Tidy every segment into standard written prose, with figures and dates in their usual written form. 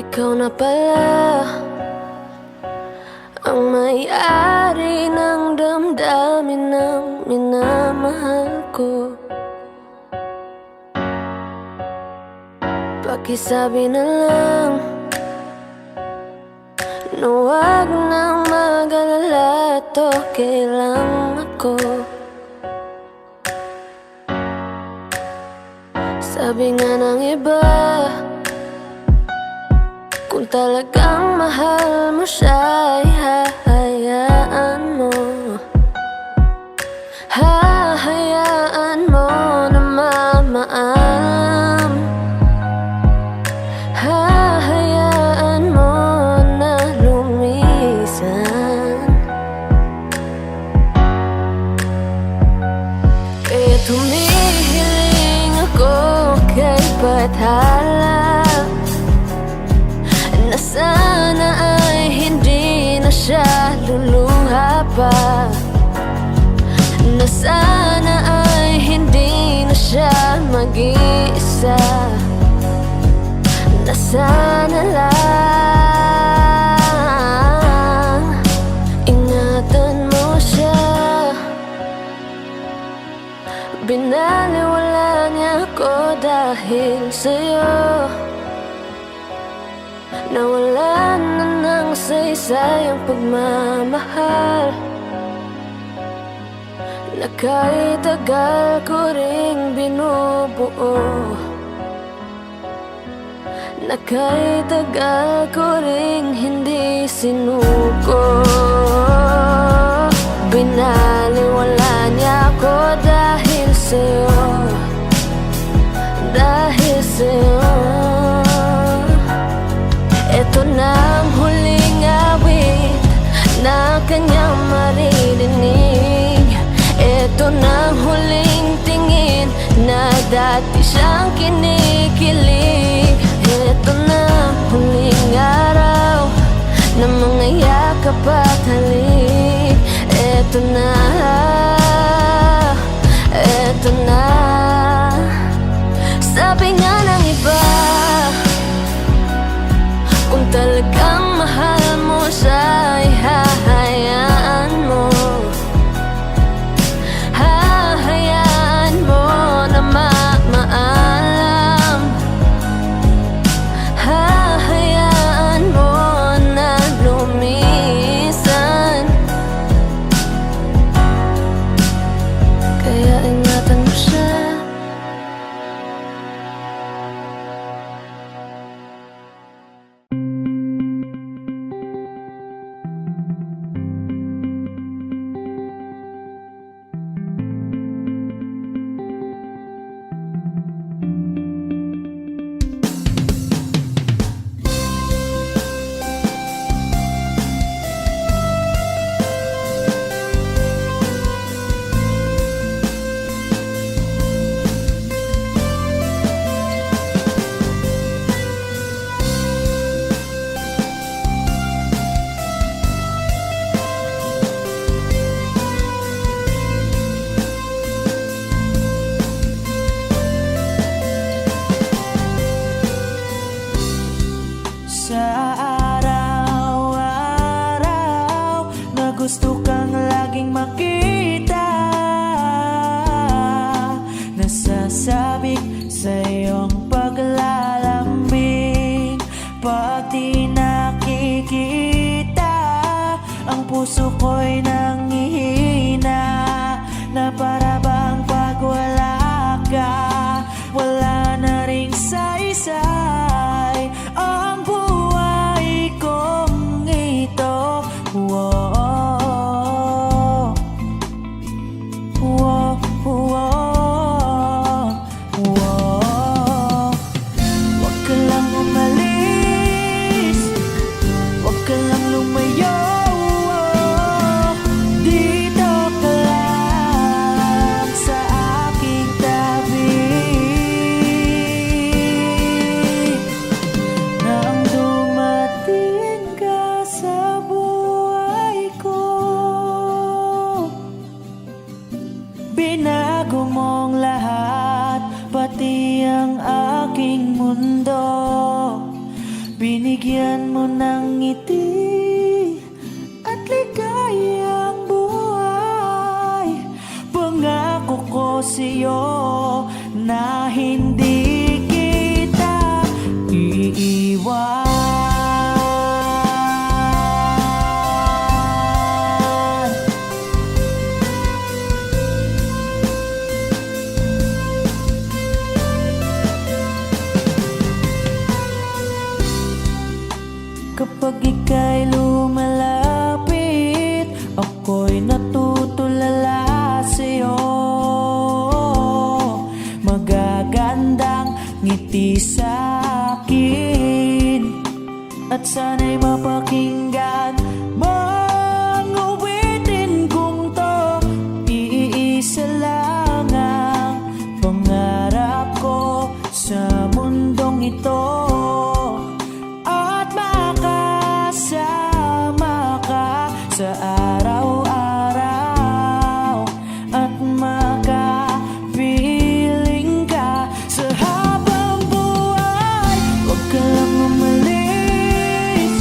Ikaw na pala ang may-ari ng damdamin ng minamahal ko. Pakisabi na lang na huwag nang mag-alala, to okay lang ako. Sabi nga ng iba, kung talagang mahal mo siya, ay hahayaan mo. Hahayaan mo na mamaalam. Hahayaan mo na lumisan. Kaya tumihiling ako kay Bathala na sana ay hindi na siya luluha pa, na sana ay hindi na siya mag-iisa, na sana lang ingatan mo siya. Binaliwala niya ako dahil sa'yo. Nawala na ng saysay ang pagmamahal na kahit tagal ko ring binubuo, na kahit tagal ko ring hindi sinuko. Binaliwala niya ako dahil sa'yo, dahil sa'yo. Ito na ang huling awit na kanyang maririnig. Ito na ang huling tingin na dati siyang kinikilig. Ito na ang huling araw na mga yakap at halik. Ito na, ito na. Sabi nga ng iba, kung talagang mahal mo siya, ay hahayaan mo. Hahayaan mo na maalam. Hahayaan mo na lumisan. Kaya ingatan mo siya. Gusto kang laging makita, nasasabik sa iyong paglalambing. Pag di nakikita, ang puso ko'y nangihina, na para bang pag wala ka, wala na ring saysay ang buhay kong ito. Whoa. Di Bigyan mo ng ngiti at ligayang buhay. Pangako ko sa'yo na hindi kita iiwan. Kapag ika'y lumalapit, ako'y natutulala sa'yo. Magagandang ngiti sa'kin at sana'y mapakinggan mang awitin kong to. Iisa lang ang pangarap ko sa mundong ito, sa araw-araw at makapiling ka sa habang buhay. Huwag ka lang umalis,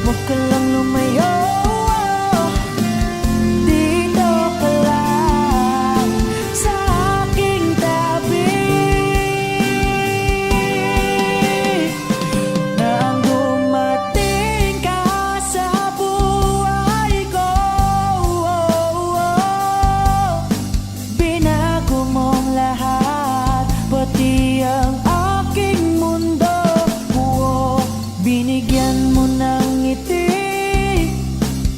huwag ka lang lumayo. Dito ka lang sa aking tabi. Nang dumating ka sa pati ang aking mundo, binigyan mo ng ngiti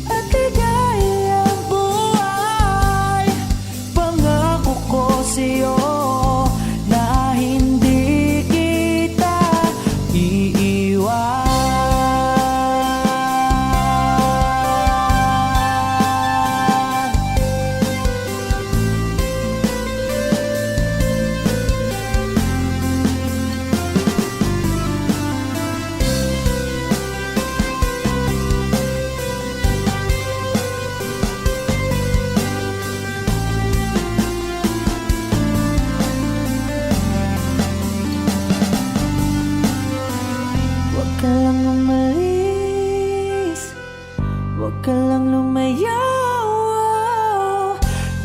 at ligayang buhay. Pangako ko sa'yo na hindi kita iiwan. Huwag ka lang umalis, huwag ka lang lumayo.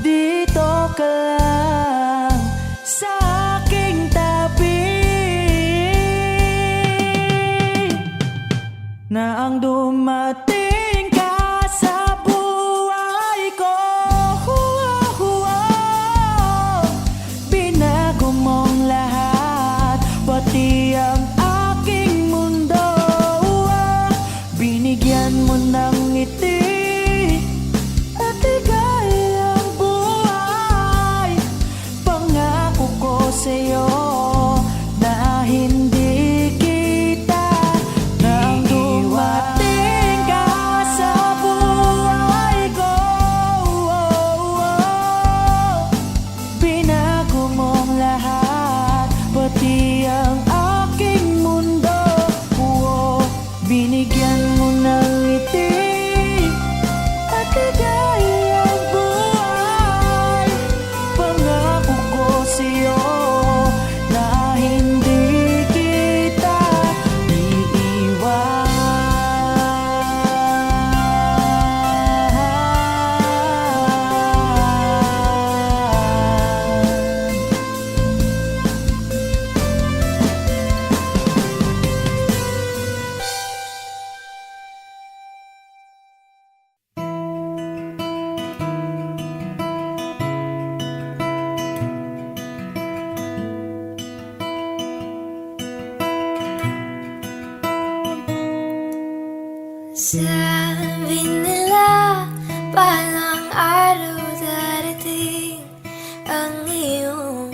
Dito ka lang sa aking tabi. Na ang dumating ka sa buhay ko, binago mong lahat, pati ang binigyan mo ng ngiti at ligayang buhay. Pangako ko sa'yo na hindi kita nang dumating ka sa buhay ko. Binago mong lahat, pati ang aking mundo. Binigyan mo ng ngiti at ligayang buhay. Pangako ko sa'yo na hindi kita iiwan. Sabi nila palang araw darating ang iyong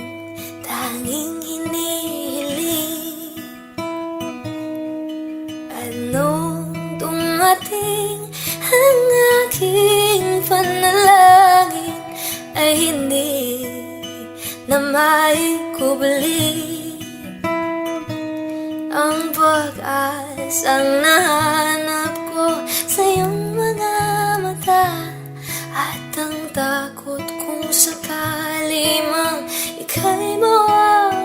tanging hinihiling. Anong dumating ang aking panalangin ay hindi na maikubli. Ang pag-asang nahanap ko sa iyong mga mata, at ang takot kung sakali mang ika'y mawala.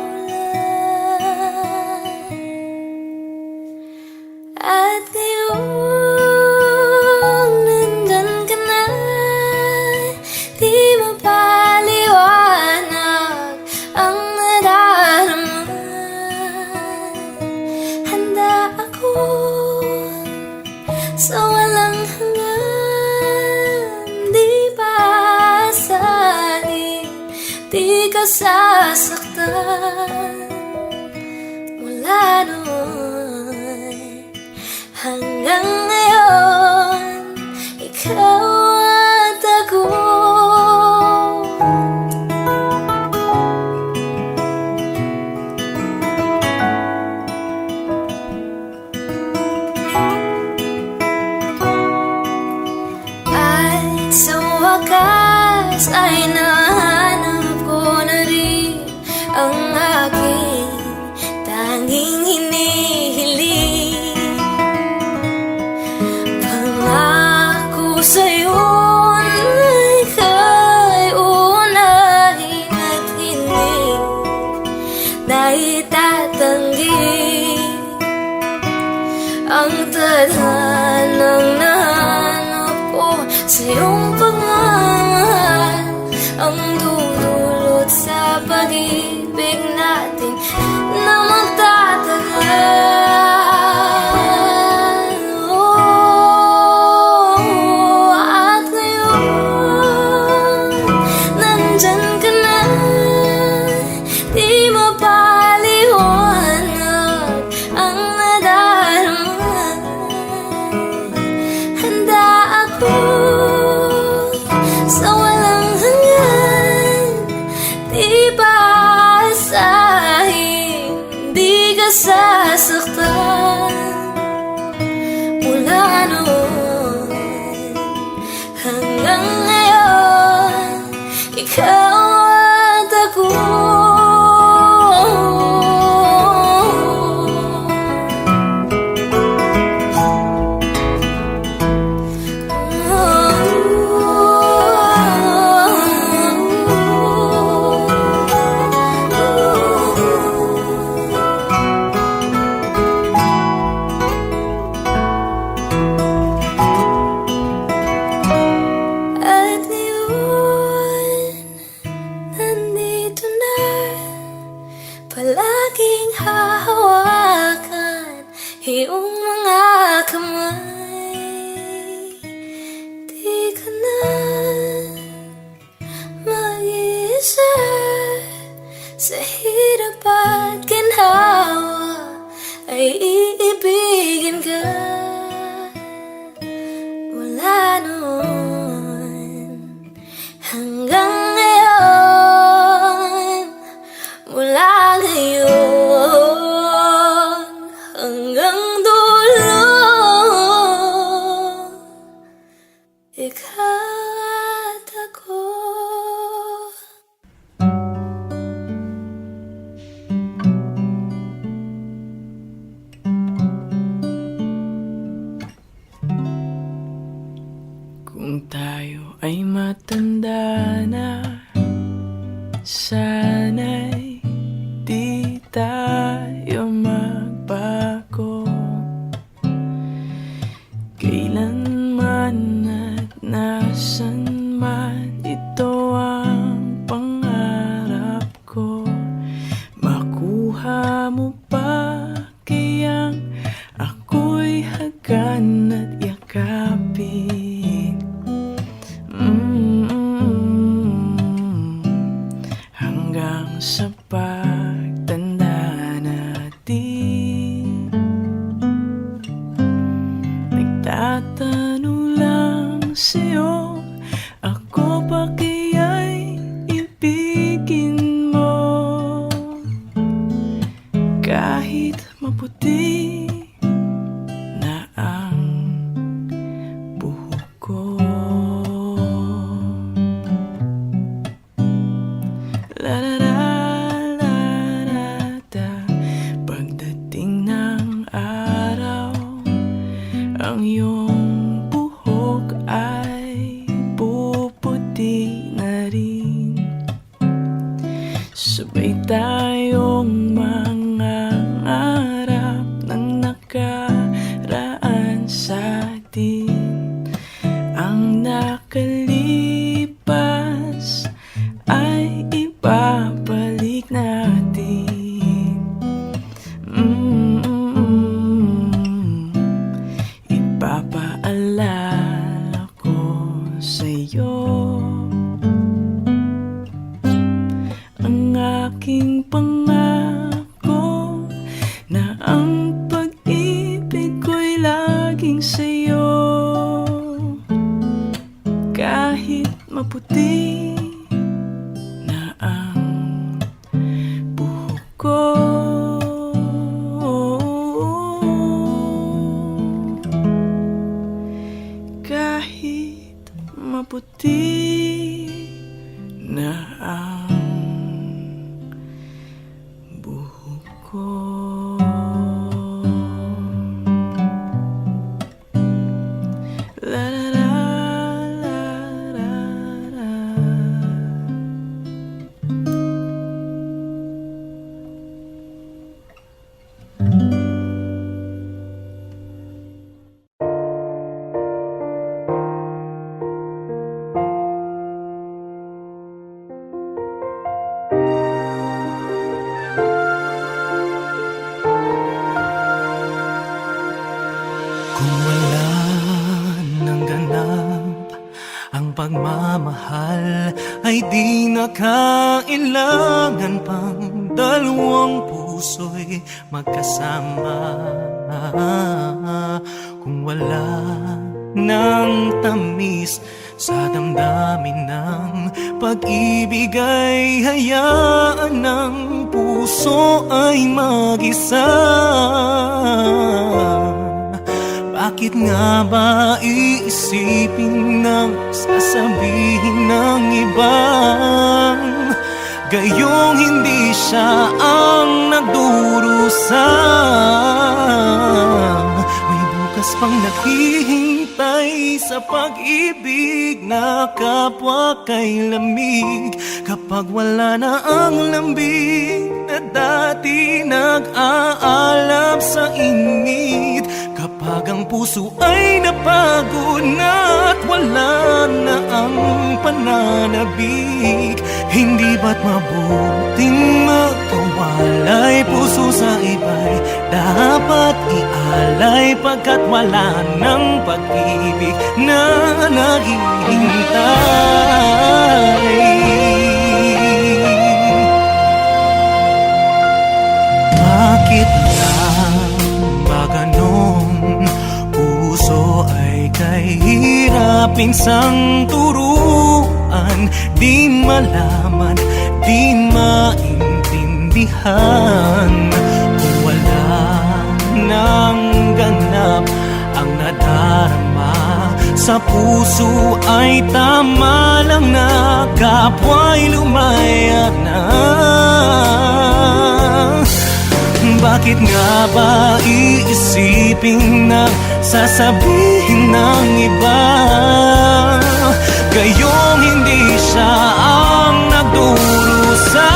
sa walang hanggan. Di ba asahin, di ka sasaktan. Mula noon hanggang ngayon, ikaw at ako. At sa wakas ay nahanap ko na rin ang aking tanging hinihiling. Pangako sa'yo ay ika'y uunahin at hindi na itatanggi ang tadhanang nahanap ko sa iyong pagmamahal, ang dudulot sa pag-ibig natin na magtatagal. At ngayon, nandyan ka na, di mapaliwanag ang nadarama. Handa ako sa walang hanggan, di ba asahin, di ka sasaktan. Mula noon hanggang ngayon, ikaw at ako. At ngayon, nandito na, palaging hahawakan iyong mga kamay. Di ka na mag-iisa sa hirap at ginhawa, ay iibigin ka. Mula noon hanggang ngayon, mula ngayon hanggang dulo, ikaw at ako. Kung tayo ay matanda na, sana'y di tayo magbago. Kailanman at nasan man, ito ang pangarap ko. Makuha mo pa kayang ako'y hagan at yakapin. Hanggang sa pagtanda natin, nagtatanong lang sa'yo, ako ba kaya'y ibigin mo? Kahit maputi na ang buhok ko. La la la la la da. Pagdating ng araw, ang iyong buhok ay puputi na rin. Sabay tayong mangangarap ng nakaraan sa atin. Ang nakalipas ay ibabalik natin. Ipapaalala Naalala ko sa'yo ang aking pangako na ang pag-ibig ko'y laging sa'yo. Kahit maputi na ang buhok ko, kahit maputi na ang buhok ko. La la la la la la. Kung wala nang ganap ang pagmamahal, ay di na kailangan pang dalawang puso'y magkasama. Kung wala nang tamis sa damdamin ng pag-ibig, ay hayaan ng puso ay mag-isa. Bakit nga ba iisipin ng sasabihin ng ibang gayong hindi siya ang nagdurusa? May bukas pang naghihintay sa pag-ibig na kapwa kay lamig. Kapag wala na ang lambing na dati nag-aalab sa init, kapag ang puso ay napagod na at wala na ang pananabik, hindi ba't mabuting magkawalay? Puso sa iba'y dapat ialay, pagkat wala ng pag-ibig na naghihintay. Bakit lang ba ganon? Puso ay kahirapin sang turuan, di malaman, di maintindihan. Kung wala nang ganap ang nadarama sa puso, ay tama lang na kapwa'y lumaya na. Bakit nga ba iisipin na sasabihin ng iba gayong hindi siya ang nagdurusa?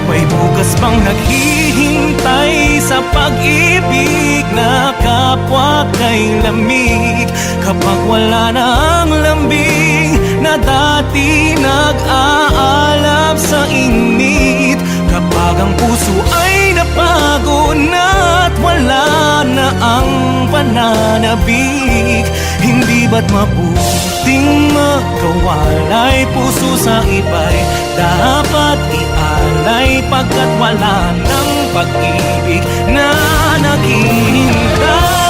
May bukas pang naghihintay sa pag-ibig na kapwa kay lamig. Kapag wala na ang lambing na dati nag-aalab sa init, kapag ang puso ay napagod na at wala na ang pananabik, hindi ba't mabuting magkawalay? Puso sa iba'y dapat ialay, pagkat wala ng pag-ibig na naghihintay.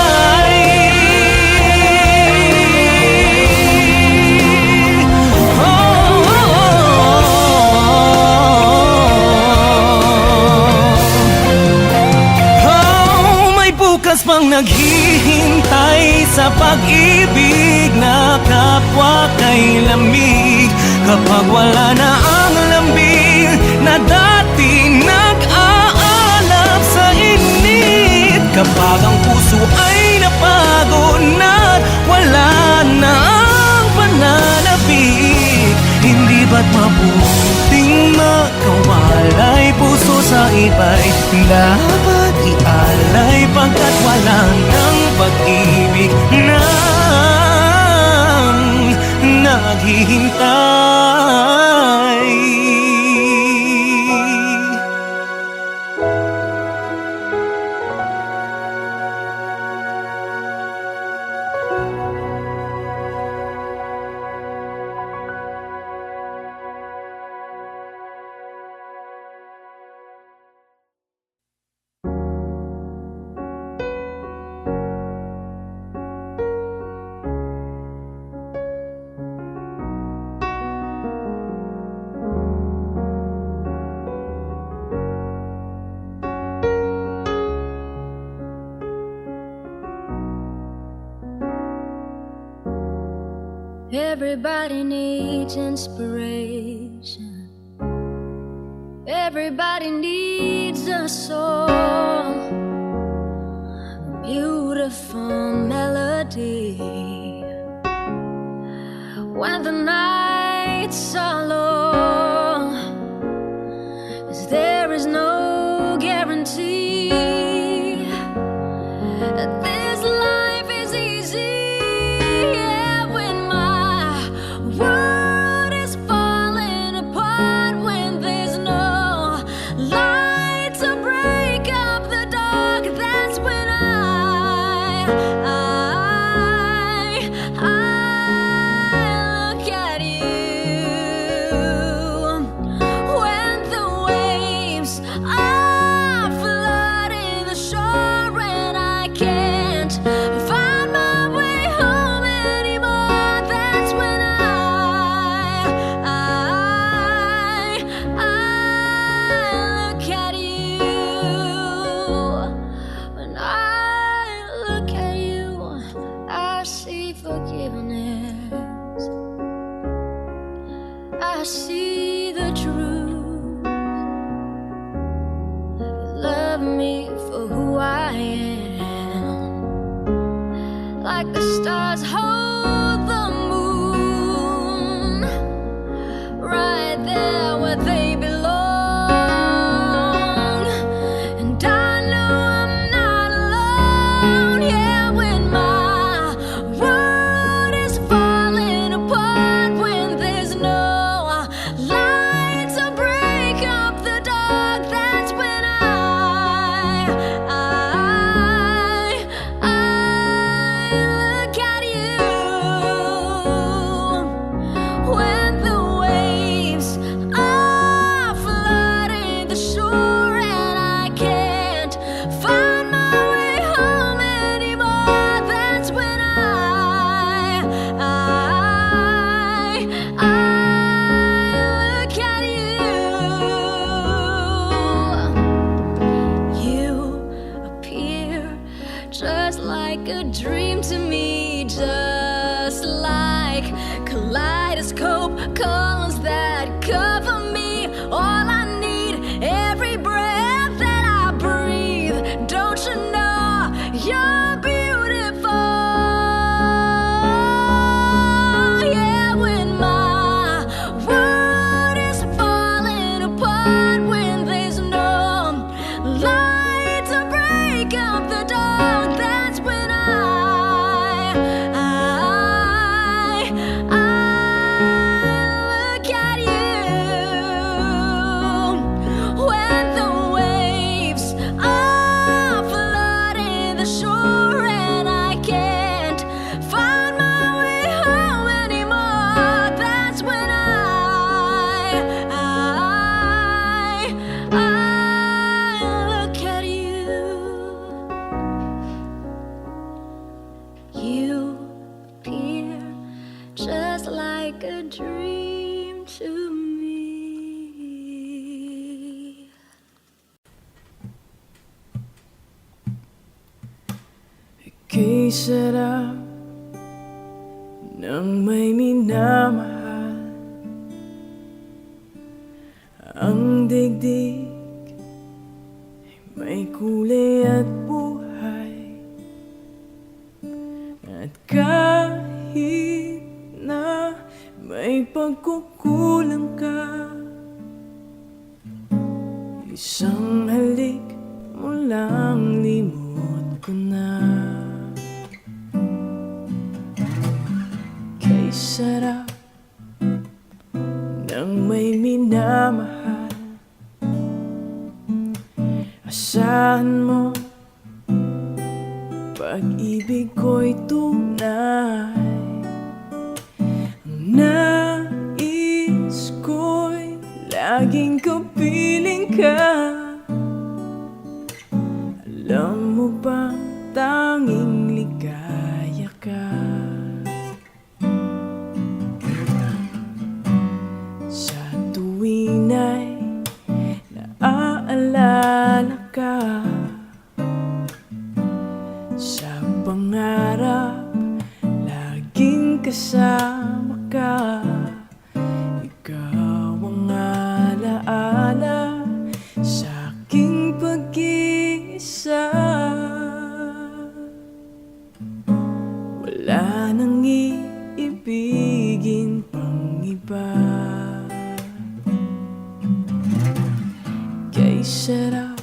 Bukas pang naghihintay sa pag-ibig na kapwa kay lamig. Kapag wala na ang lambing na dati nag-aalab sa init, kapag ang puso ay napagod na wala na ang pananabik, hindi ba't mabuting makawalay? Puso sa iba'y dapat ialay, pagkat wala ng pag-ibig na naghihintay. Everybody needs inspiration. Everybody needs a song, a beautiful melody. When the nights are long, 'cause there is no guarantee that this life is easy. Yeah, when my world is falling apart, when there's no light to break up the dark, that's when I look at you. When the waves are flooding the shore and I can't find my way home anymore, that's when I look at you. When I look at you, I see forgiveness. I see the truth. Love me for who I am, like the stars hold the moon, right there where they belong. And I know I'm not alone. Yeah, when my world is falling apart, when there's no light to break up the dark, that's when I look at you. When the waves are flooding the shore and I can't find my way home anymore, that's when I look at you. You appear just like a dream to me, just like kaleidoscope colors that cover me. All I need, every breath that I breathe. Don't you know you're beautiful? Yeah, when my world is falling apart, when there's no light to break up the dark, that's when I look at you. When the waves are flooding the shore and I can't find my way home anymore, that's when I look at you. You appear just like a dream to me. Ika'y sarap ng may minamahal. Ang digdig ay may kulay at buhay. At kahit na may pagkukulang ka, isang halik mo lang limot ko na. Kay sarap ng may minamahal. Asahan mo, pag-ibig ko'y tunay. Ang nais ko'y laging kapiling ka. Alam mo bang tanging ligaya ka? Sa tuwin ay naaalala ka. Sa pangarap laging kasama wala nang iibigin pang iba. Kay sarap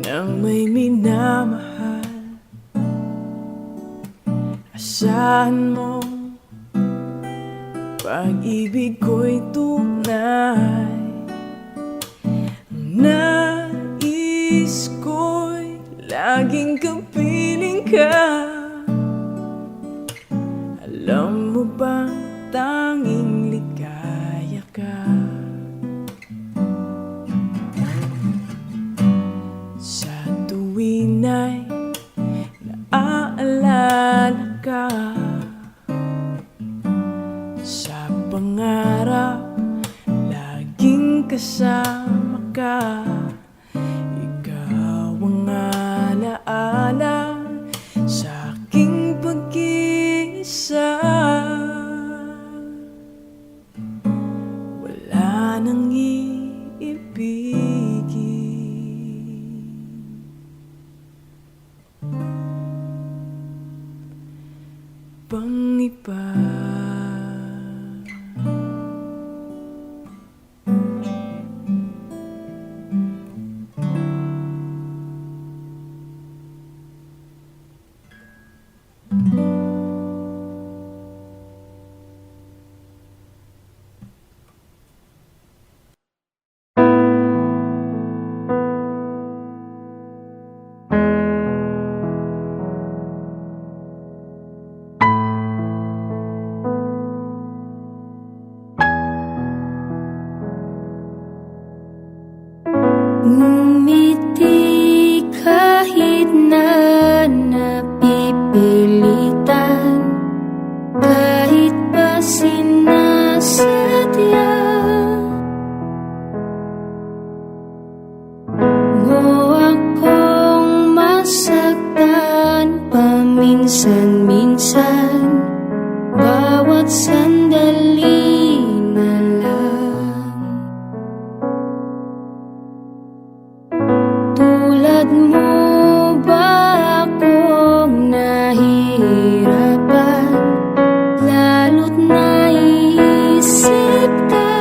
ng may minamahal. Asahan mo pag-ibig ko'y tunay. Nais ko'y laging kapiling ka. Alam mo bang tanging ligaya ka? Sa tuwin ay naaalala ka. Sa pangarap laging kasama ka. Ikaw ang alaala sa aking pag-iisa. Wala nang iibigin pang iba. Ngumiti kahit na napipilitan, kahit pa sinasadya mo akong masaktan paminsan-minsan, bawat sandali na lang. Tulad mo ba akong nahihirapan, lalo't naisip ka?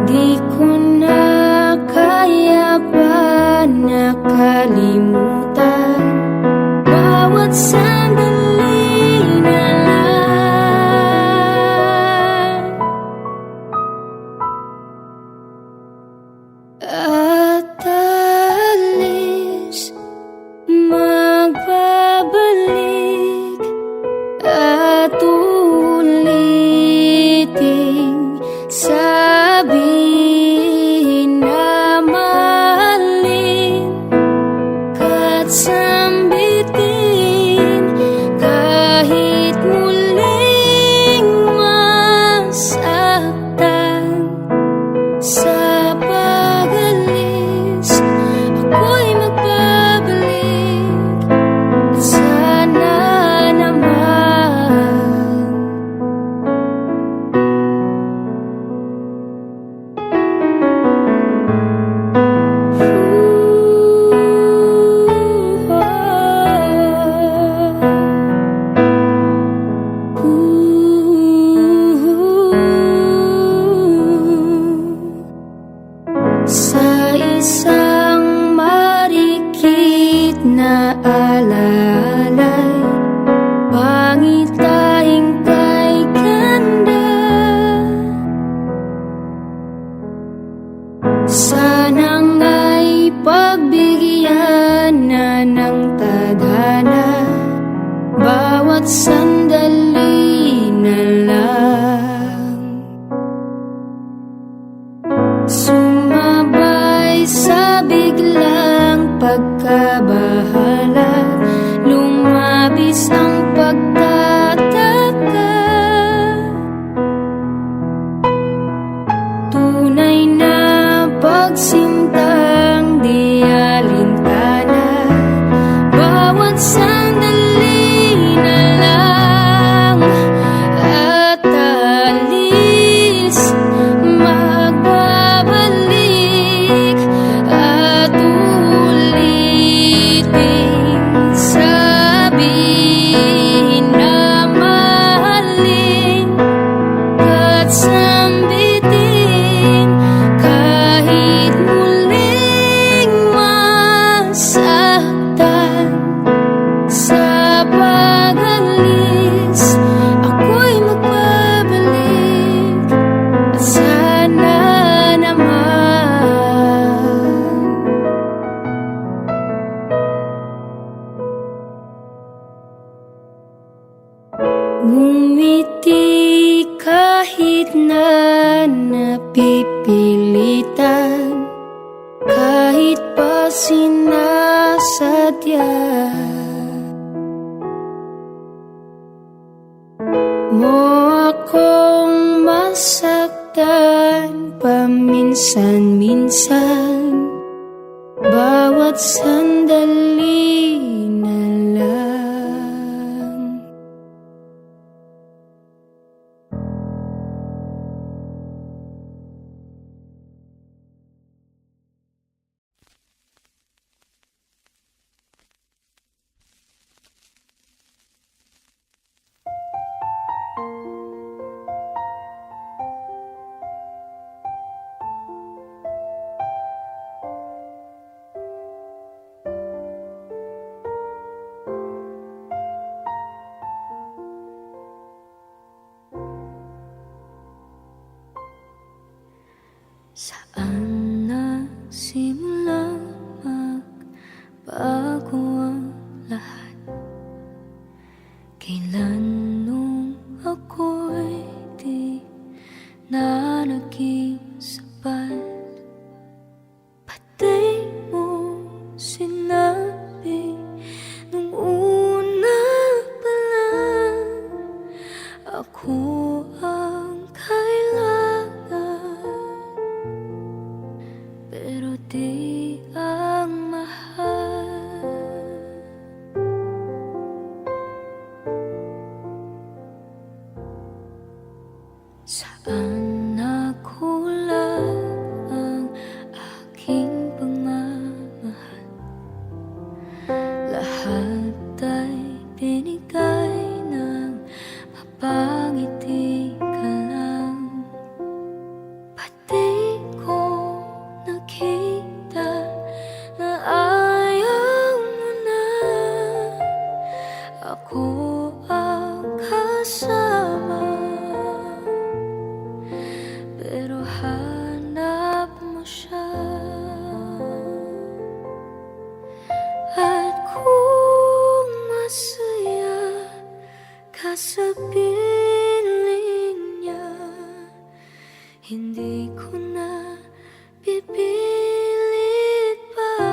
Di ko na kaya pa nakalimutan bawat sandali na lang. At alis, magbabalik at uliting sabihin na mahalin ka't sambitin kahit muling masaktan. Sa pag-alis, ako'y magbabalik at sana naman sa isang marikit na alalay, pangit tayong kay ganda. Sana nga'y pagbigyan na ng tadhana bawat sandali na lang. Sumabay sa biglang pagkabahala, lumabis ang pagtataka. Tunay na pagsintang di alintana, bawat sandali na lang. At alis, magbabalik at ulit Ngumiti kahit na napipilitan, kahit pa sinasadya mo akong masaktan paminsan-minsan, bawat sandali na lang. Saan nagsimula magbago ang lahat? Kailan nung ako'y di na naging sapat? Pati mo sinabi nung una pa lang, ako ang kailangan, pero di ang mahal. Saan nakulang ang aking pagmamahal? Lahat ay binigay ng mapangiti ka lang. Pati ko nakita na ayaw mo na, ako ang kasama, pero hanap mo siya. At kung masaya ka sa piling niya, hindi ko na pipilit pa.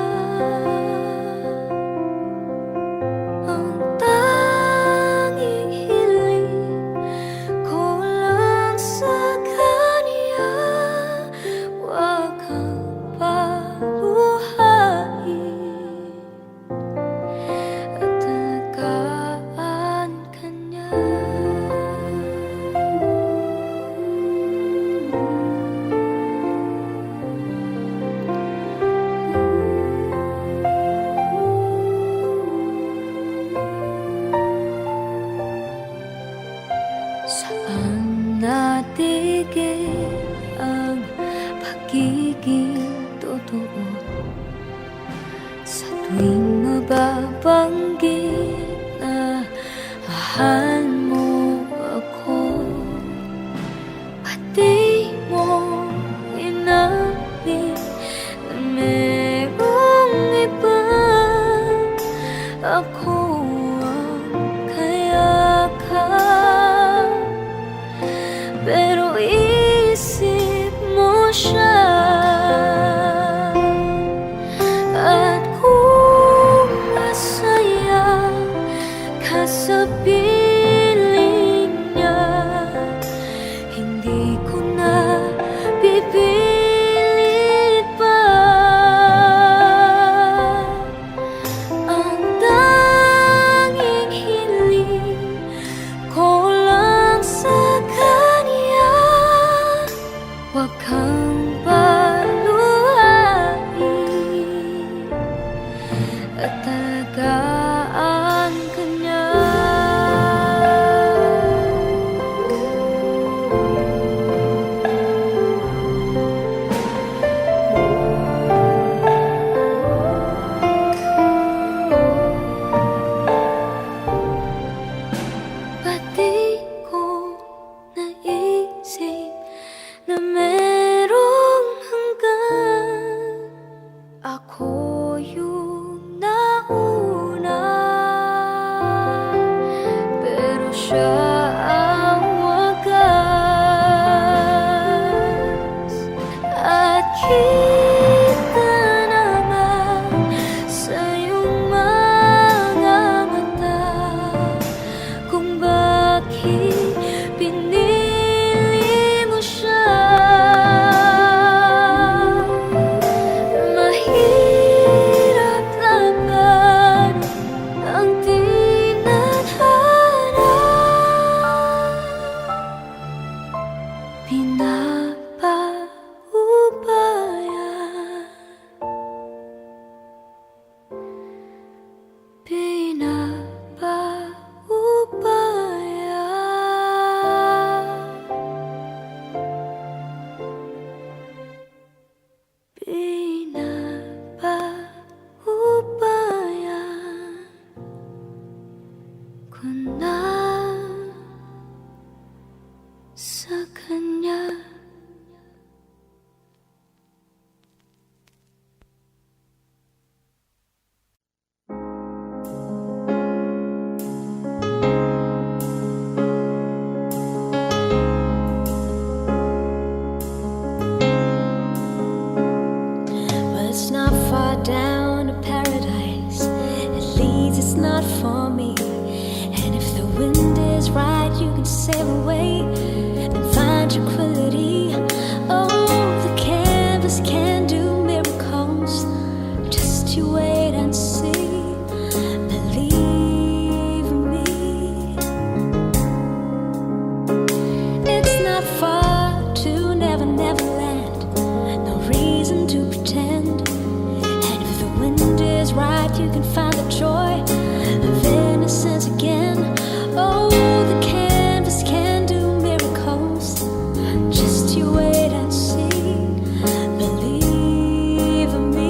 Ang tanging hiling ko lang sa kanya, huwag kang paluhain at alagaan ka niya. Saan natigil ang pagiging totoo? Sa tuwing mababanggit na mahal mo ako, pati mo inamin na merong iba, ako ang kayakap, pero isip mo siya. At kung masaya ka sa piling niya, hindi ko na pipilit pa. Ang tanging hiling ko lang sa kanya, huwag kang paluhain at alagaan ka niya. Pati ko naisip na merong hanggan, ako yung nauna, pero siya sail away and find tranquility. Oh, the canvas can do miracles. Just you wait and see. Believe me. It's not far to Never Never Land. No reason to pretend. And if the wind is right, you can find the joy of innocence again. Oh, the canvas can do miracles. Just you wait and see. Believe me.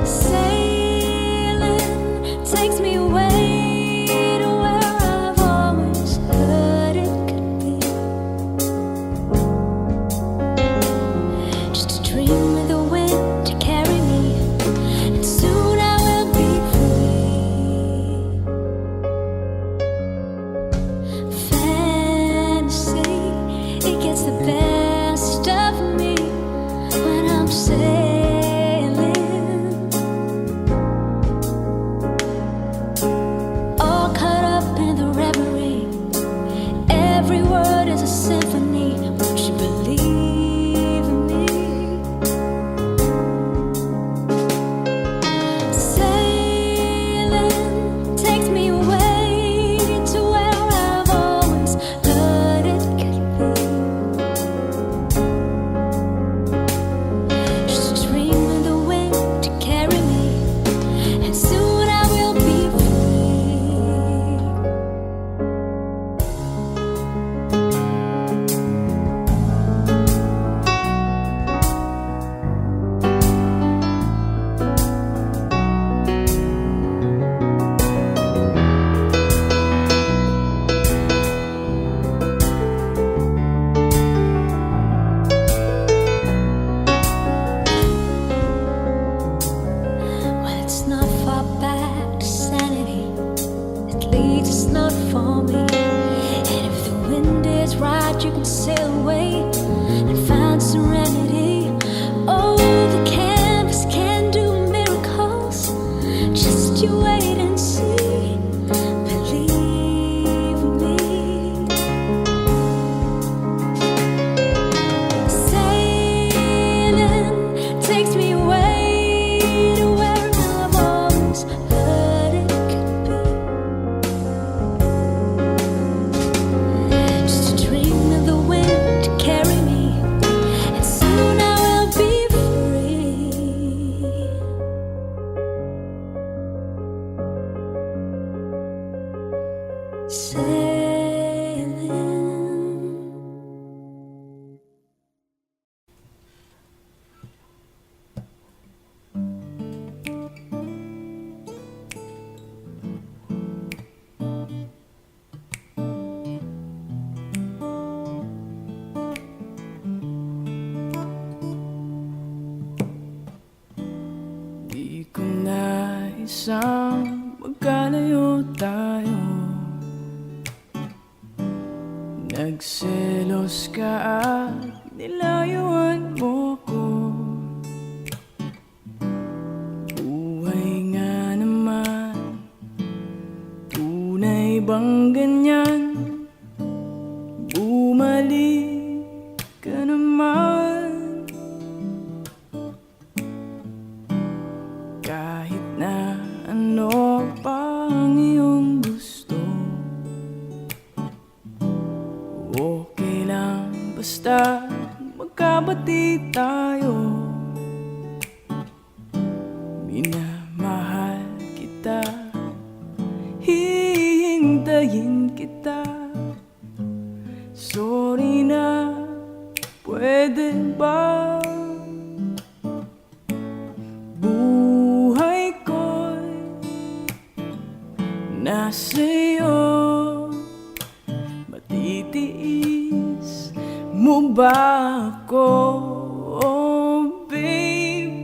Sailing takes me away to where I've always heard it could be. Just a dream with the wind to carry me, and soon I will be free. Fantasy, it gets the best of me when I'm sailing. All caught up in the reverie. Every word is a symphony. Won't you believe in me? Sailing takes me away to where I've always heard it could be. Just a dream with the wind to carry me, and soon I will be free. Well, it's not far back to sanity. At least it's not for me. And if the wind is right, you can sail away and find serenity. Oh, the canvas can do miracles. Just you wait and see. Believe me. Sailing takes me away to where I've always heard it could be. Just a dream of the wind to carry me, and soon I will be free. Sailing. Di ko na isang magkalayo tayo. Nagselos ka at nilayuan mo ko. Buhay nga naman, tunay bang ganyan? Bumalik ka naman. Kahit na ano pa ang iyong gusto, okay lang basta magkabati tayo. Minamahal kita, hihintayin kita. Sorry na, pwede ba? Buhay ko'y nasa'yo. Matitiis mo ba ako? Oh, baby,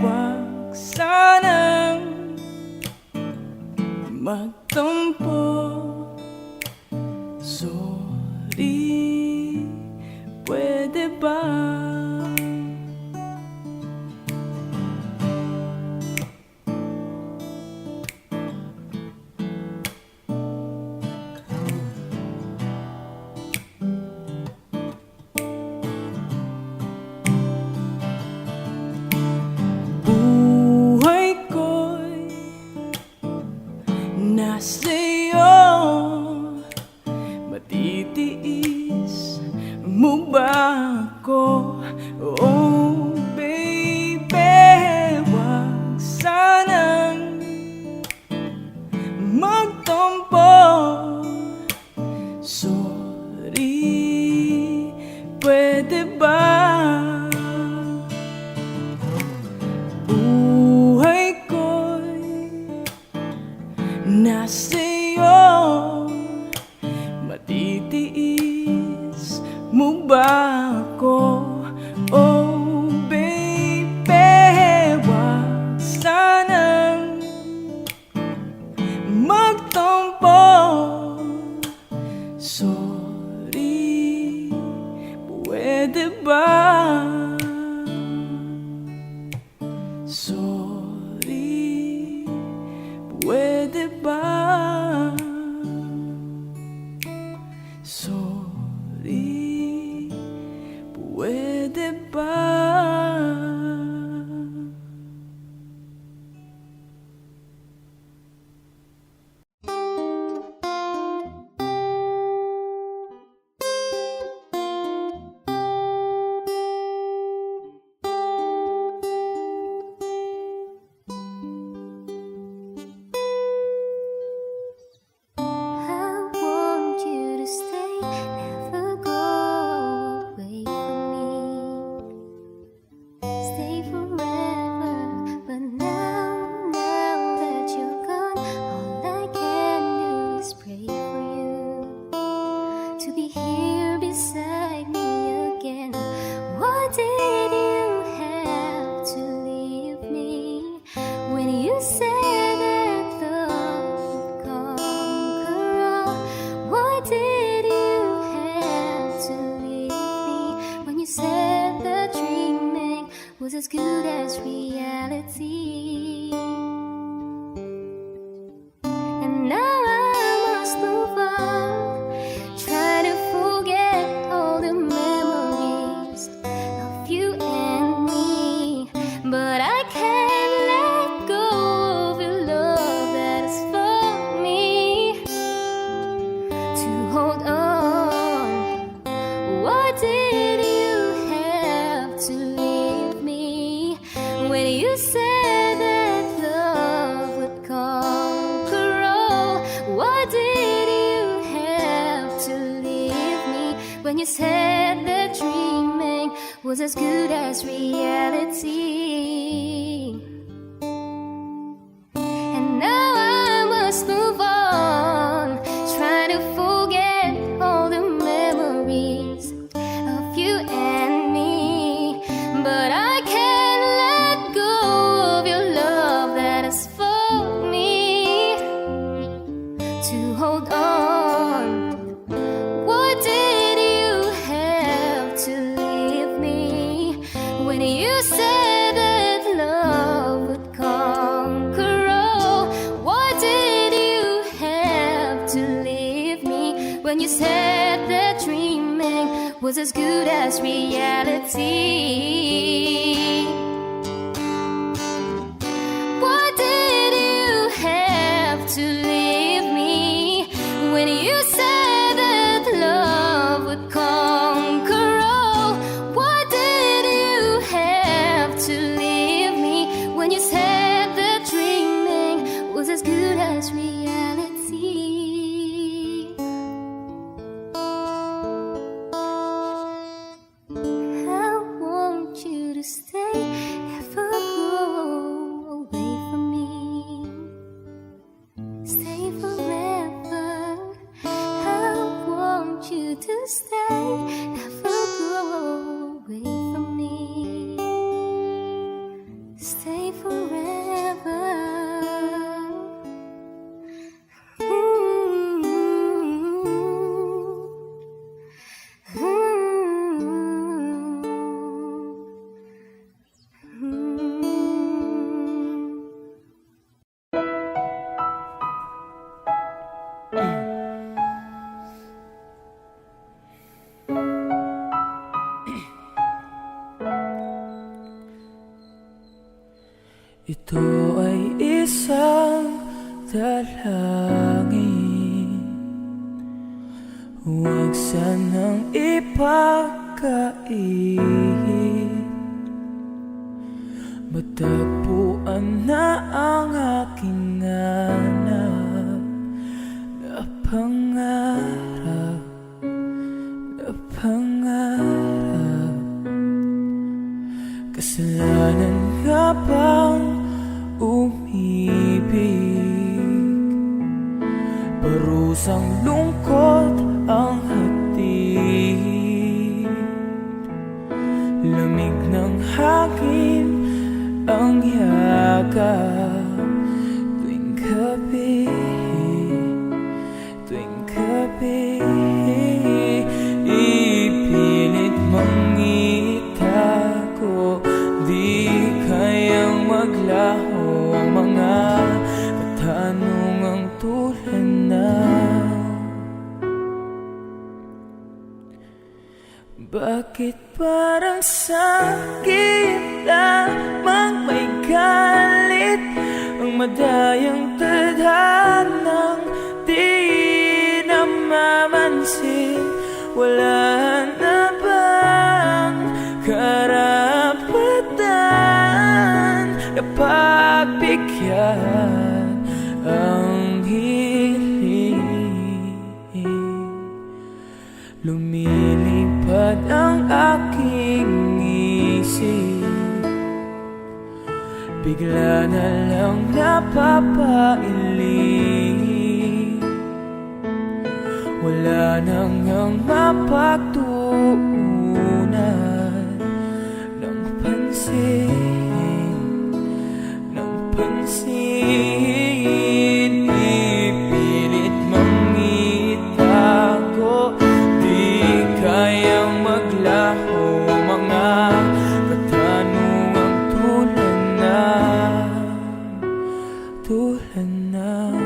wag sanang magtampo. Sorry, pwede ba? Sorry, puwede ba? Sorry, puwede ba? I want you to stay, never go away from me. Stay forever, but now that you're gone, all I can do is pray for you to be here beside me again. Why did you have to leave me when you said that love would conquer all? Why did you have to leave me when you said that dreaming was as good as reality? And now I must move on, try to forget all the memories of you and me, but I can't let go of your love that is for me. To hold on, why did you have to leave me when you said that love would conquer all? Why did you have to leave me when you said that dreaming was as good as reality? And now I must move on, try to forget all the memories of you and me, but I can't let go of your love that is for me. To hold on, why did you have to leave me when you said that love would conquer all? Why did you have to leave me when you said that dreaming was as good as reality? Why did you have to leave me when you said that love would conquer all? Why did you have to leave me when you said that dreaming was as good as reality? I want you to stay, never go away from me. Stay forever. I want you to stay, never go away from me. Stay forever. Ito ay isang dalangin, huwag sanang ipagkait. Matagpuan na ang aking hanap na pangarap, na pangarap. Kasalanan nga bang umibig? Parusang lungkot ang hatid, lamig ng hangin ang yakap tuwing gabi, tuwing gabi. Ipilit mang itago, di kayang Bakit parang sa'kin lamang may galit ang madayang tadhanang di namamansin? Wala na bang karapatan na pagbigyan ang hiling? Lumilipad ang aking isip, bigla na lang napapailing. Wala nang ang mapagtuunan ng pansin, ng pansin. Ipilit mang itago, di kayang maglaho mga katanungang tulad ng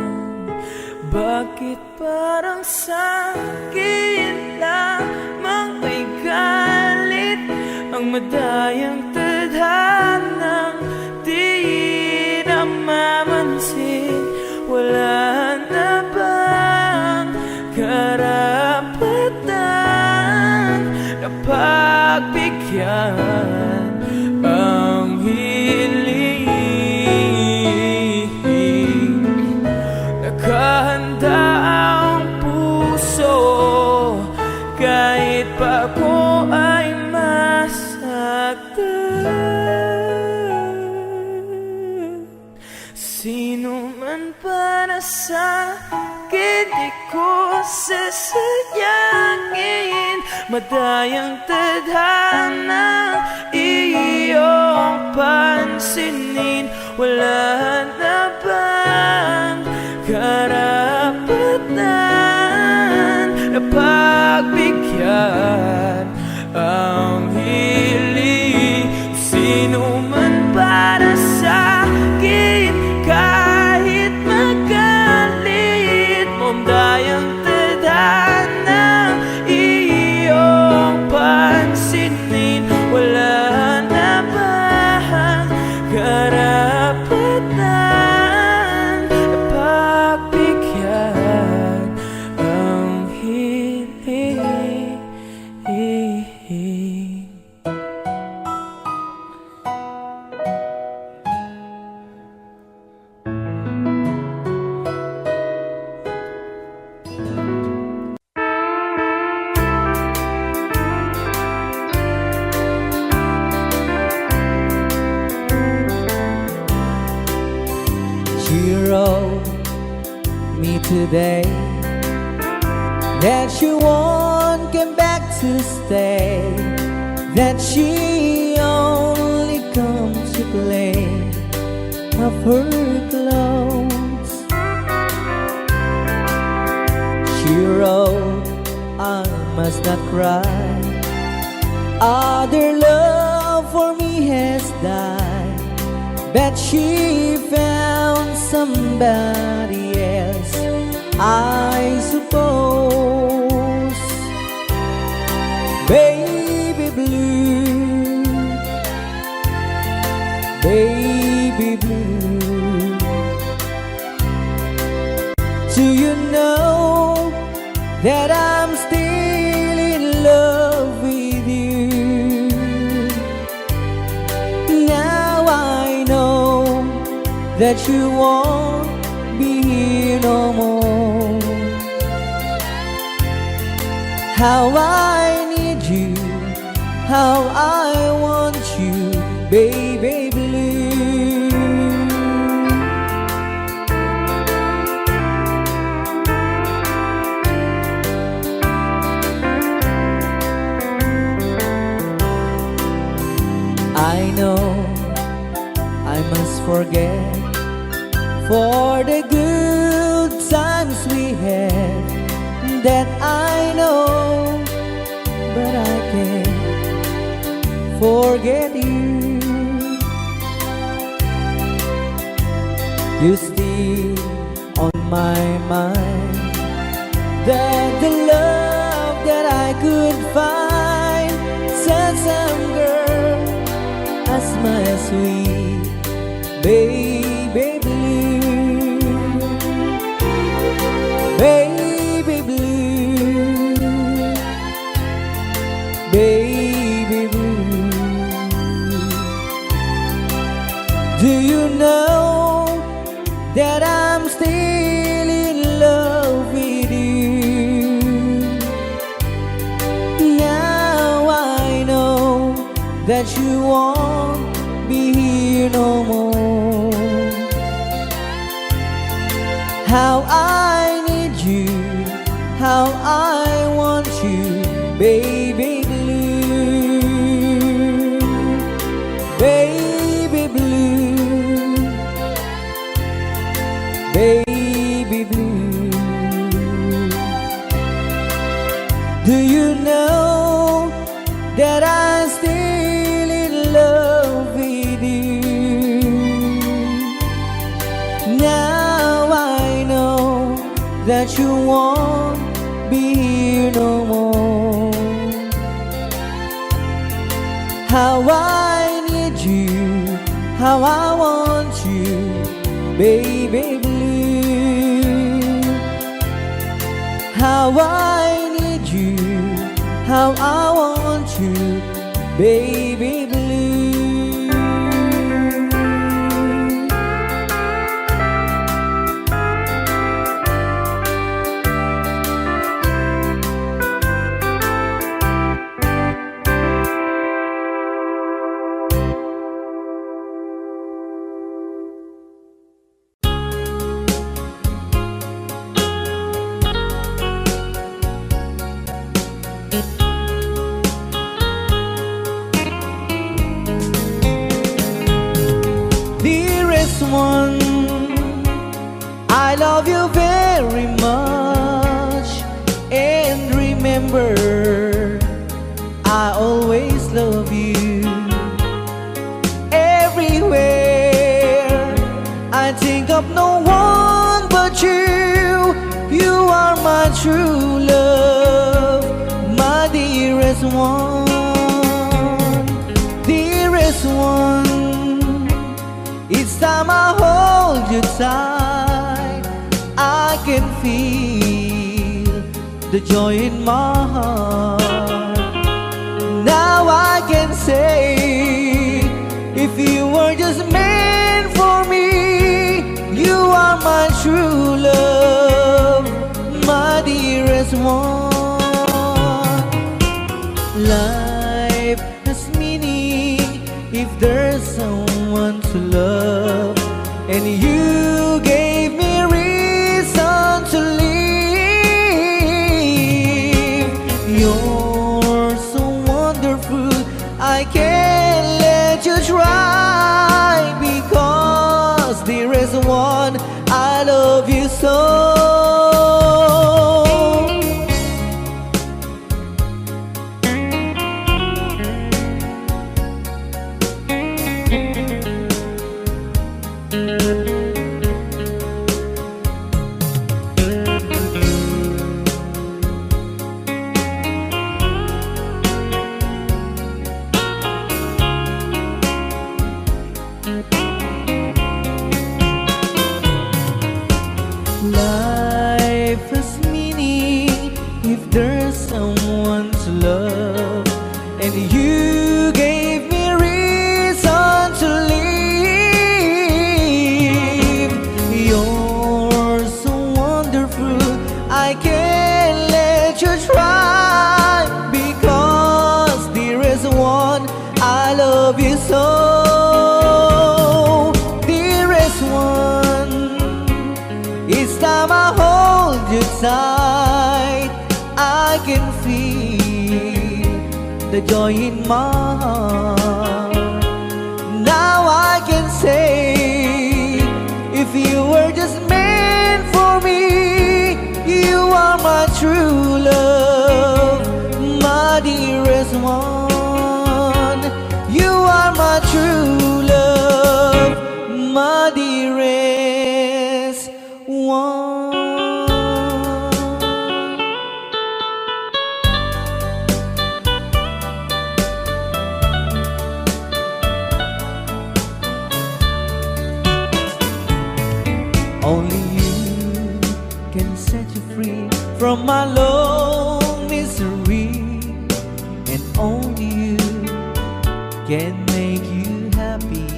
bakit parang sa'kin lamang may galit ang madayang tadhanang di namamansin? Wala na bang karapatan na pagbigyan ang hiling? Nakahanda ang puso kahit pa ako ay masaktan. Sino man pa na sa'kin di ko sasayangin, madayang tadhana iyong pansinin. Wala na bang karapatan na pagbigyan ang hiling? Sino man para sa'kin kahit magalit mo, dayang tadhana iyong pansinin. Wala na bang karapatan na pagbigyan ang hiling? She wrote me today that she won't come back to stay, that she only comes to play of her clothes. She wrote, I must not cry, other love for me has died, that she found somebody else, I suppose. Baby blue, baby blue, do you know that I'm still in love with you? Now I know that you won't be here no more. How I need you, how I want you, baby blue. I know I must forget for the good times we had, that I know, but I can't forget you. You still on my mind, that the love that I could find sweet baby blue, baby blue, baby blue. Do you know that I'm still in love with you? Now I know that you won't be here no more. How I need you, how I want you, baby blue, baby blue, baby blue. Do you know that I'm still in love with you? Now I know that you won't be here no more. How I need you, how I want you, baby blue. How I need you, how I want you, baby blue. Dearest one, I love you very much. And remember, I always love you. Everywhere I think of no one but you. You are my true love, my dearest one. Dearest one, each time I hold you tight, I can feel the joy in my heart. Now I can say, if you were just meant for me, you are my true love, my dearest one. Life has meaning if there's someone to love, and you gave me reason to live. You're so wonderful, I can't let you try, because there is one, I love you so. Life has meaning if there's someone to love, and you gave me reason to live. You're so wonderful, I can't let you try, because there is one, I love you so. Dearest one, each time I hold you tight, I can feel the joy in my heart. Now I can say, if you were just meant for me, you are my true love, my dearest one. You are my true love, my dearest one. Only you can set you free from my long misery, and only you can make you happy.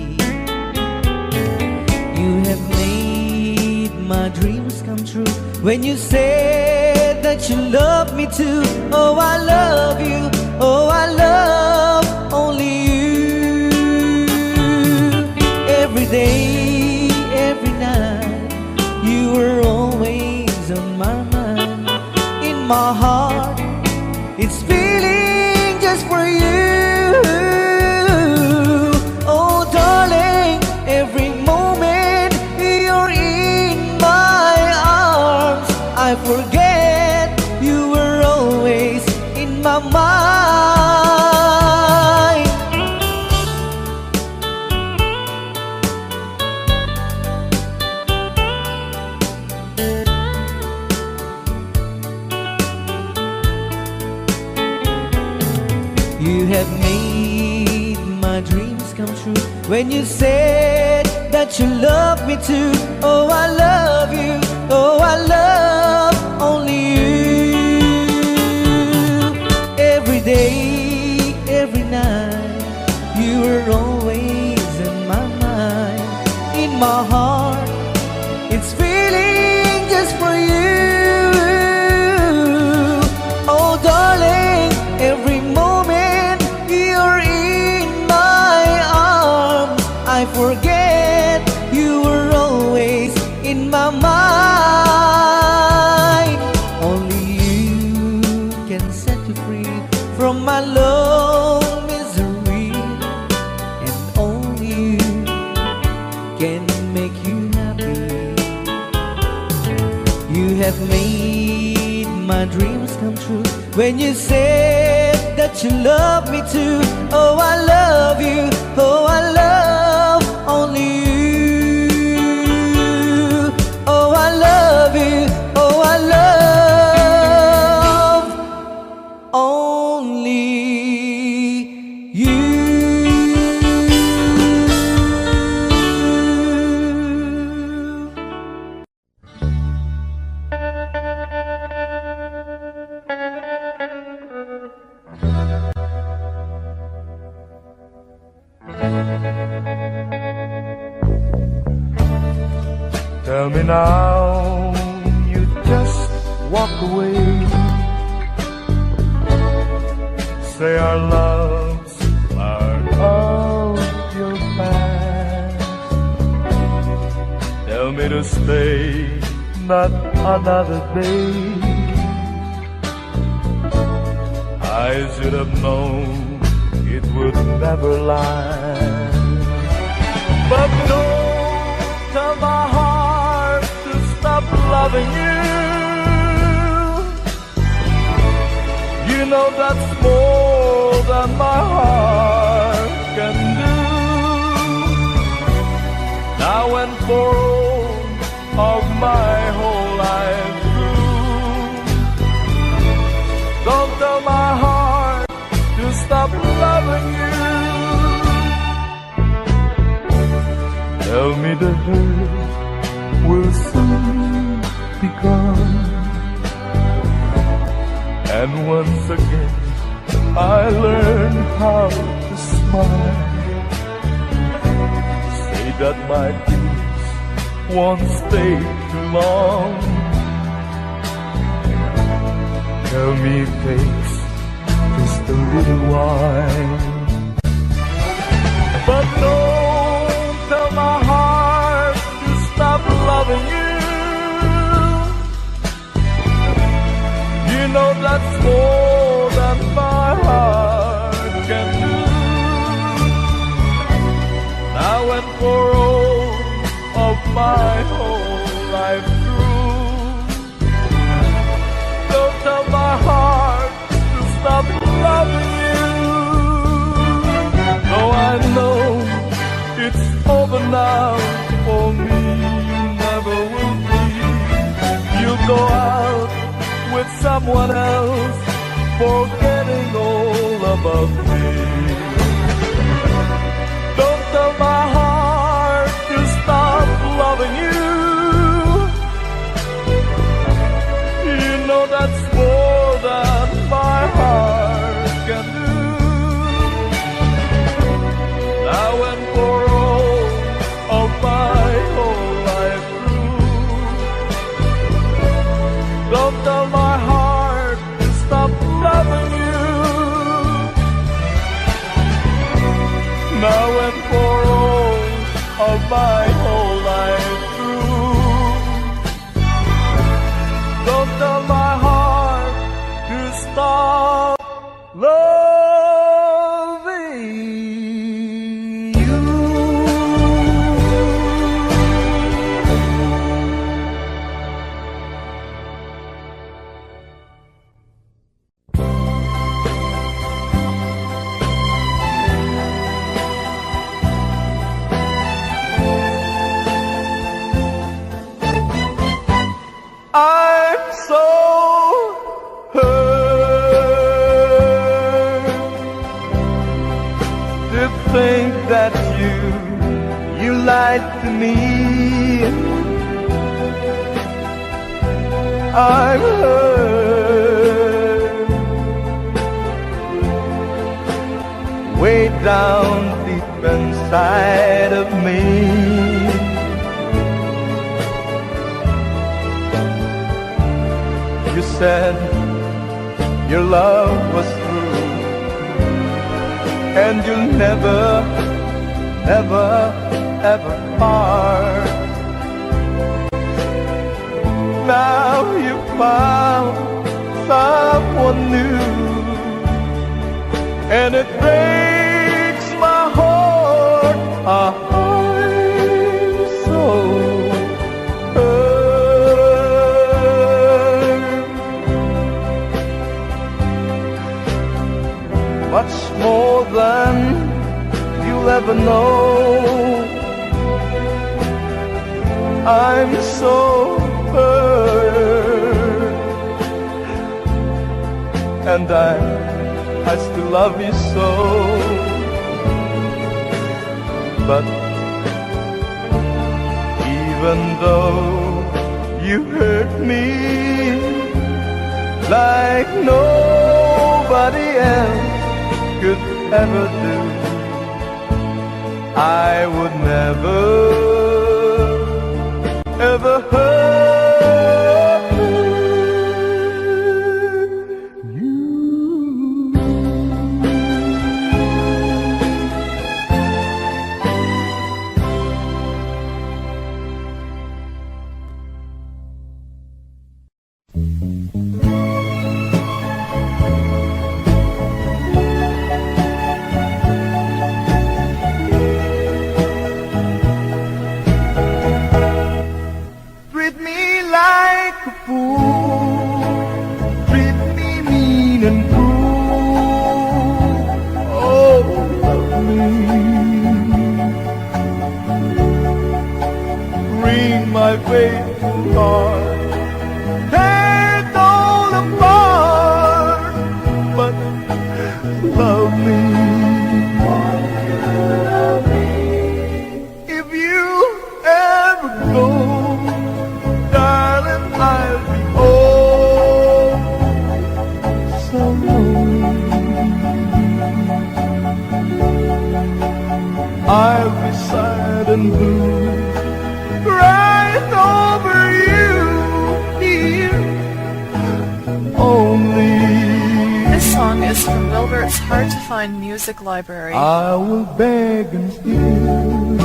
You have made my dreams come true when you said that you love me too. Oh, I love you. Oh, I love only you. Every day, every night, you were always on my mind. In my heart, it's feeling just for you. Oh, darling, every moment you're in my arms, I forget you were always in my mind. You have made my dreams come true when you said that you love me too. Oh, I love you. Oh, I love only you. Every day, every night, you were always in my mind. In my heart, it's feeling just for you. Oh, darling, every moment you're in my arms, I forget you were always in my mind. Only you can set you free from my long misery, and only you can make you happy. You have made my dreams come true when you said that you love me too. Oh, I love you. Oh, I love only you. Oh, I love you. Oh, I love only you. Tell me now, you just walk away. Say our love's part of your past. Tell me to stay, not another day. I should have known it would never last. But don't tell my heart to stop loving you. You know that's more than my heart can do. Now and for all of my whole life through, don't tell my heart to stop loving you. Tell me the hurt will soon be gone, and once again I learn how to smile. Say that my tears won't stay too long. Tell me it takes just a little while. But don't tell my heart to stop loving you. You know that's more than my heart can do. Now and for all of my whole life through, don't tell my heart to stop loving you. No, I know it's over now for me. You never will be. You'll go out with someone else, forgetting all about me. Don't tell my heart to stop loving you. of my whole life through. Don't tell my heart to stop loving you. I'm so hurt to think that you lied to me. I'm hurt way down deep inside of me. You said your love was through, and you'll never, never, ever part. Now you found someone new, and it breaks my heart. I'm so much more than you'll ever know. I'm so hurt, and I still love you so. But even though you hurt me like nobody else could ever do, I would never, ever hurt you. Treat me like a fool, treat me mean and cruel. Oh, love me, bring my faithful heart, tear it all apart, but love me. If you ever go, darling, I'll be oh so lonely. I'll be sad and blue, right over you, dear, only. This song is from Wilbert's Hard to Find Music Library. I will beg and steal,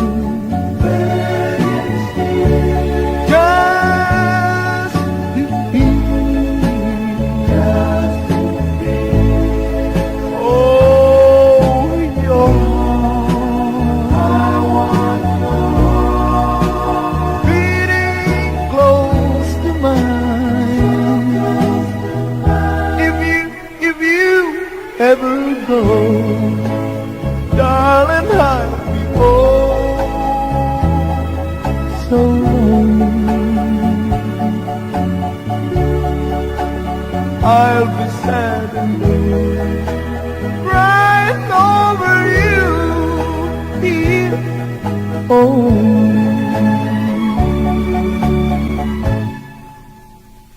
just to be, oh, your heart, beating close to mine. If you ever go, darling, I'll be oh so lonely. I'll be sad and blue, crying over you, dear, only.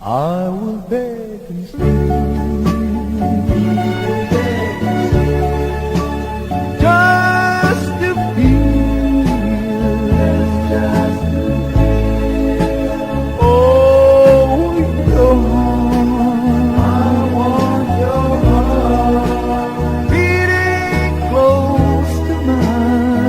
I will beg and steal, just to feel, oh, your heart, beating close to mine.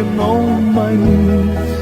I'm on my knees.